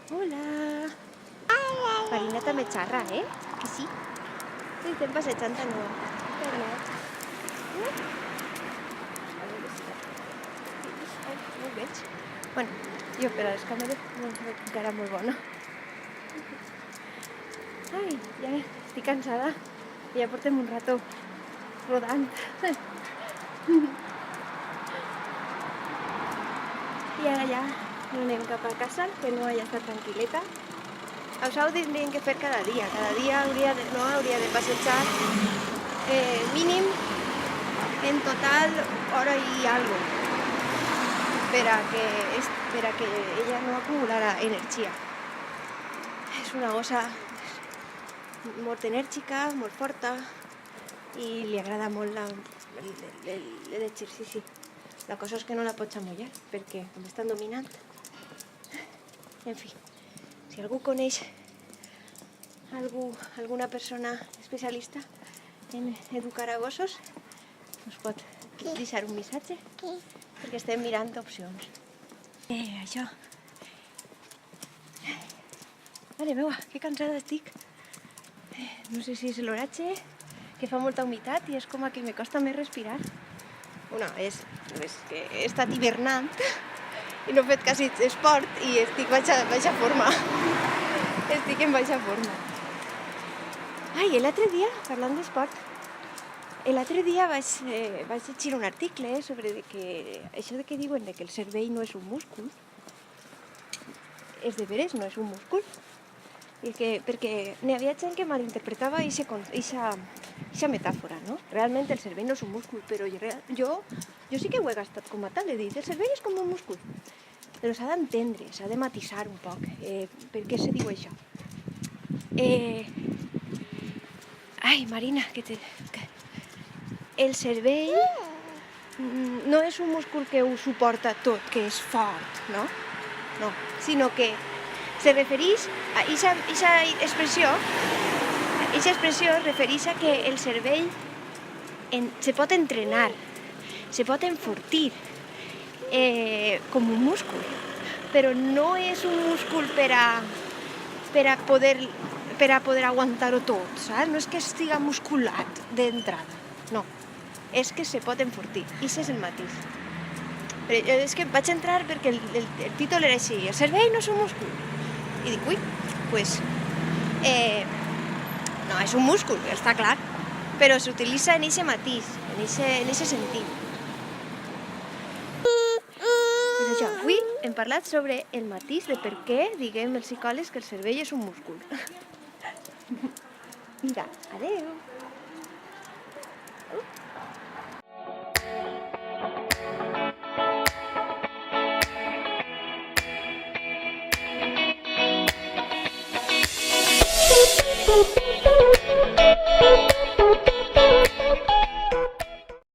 Hola. Marina també xarra, Que sí? Sí, estem passejant de nou. No ho veig. Bueno, jo per a les càmeres no veig encara molt bona. Ai, ja estic cansada. Ja portem un rato rodant. I ara ja anem cap a casa, que no hagi estat tranquil·leta. Això ho tindríem que fer cada dia. Cada dia hauria de passejar mínim en total hora i algo per a que ella no acumulara energia. És una gossa molt enèrgica, molt forta i li agrada molt l'exercici. La cosa és que no la pots amollar perquè com és tan dominant. En fi, si algú coneix alguna persona especialista en educar a gossos, us pot deixar un missatge perquè estem mirant opcions. Això. Mare meua, que cansada estic. No sé si és l'oratge, que fa molta humitat i és com que me costa més respirar. No, és que he estat hivernant i no he fet quasi esport i estic baixa forma. Estic en baixa forma. Ai, l'altre dia, parlant d'esport, l'altre dia vaig llegir un article sobre això que diuen que el cervell no és un múscul. És de veres, no és un múscul. Perquè n'hi havia gent que malinterpretava aquesta metàfora, no? Realment el cervell no és un múscul, però jo sí que ho he gastat com a tal, he dit, el cervell és com un múscul. Però s'ha d'entendre, s'ha de matisar un poc. Per què se diu això? Ai, Marina, el cervell no és un múscul que ho suporta tot, que és fort, no? No, sinó que se refereix a aquesta expressió es refereix a que el cervell se pot entrenar, se pot enfortir com un múscul, però no és un múscul per a poder aguantar-ho tot, saps? No és que estiga musculat d'entrada, no, és que se pot enfortir, i això és el matís. Però és que vaig entrar perquè el títol era així, el cervell no és un múscul. I dic, ui, doncs, no, és un múscul, està clar, però s'utilitza en aquest matís, en aquest sentit. Doncs això, avui hem parlat sobre el matís de per què diguem els psicòlegs que el cervell és un múscul. Vinga, adeu! Boop.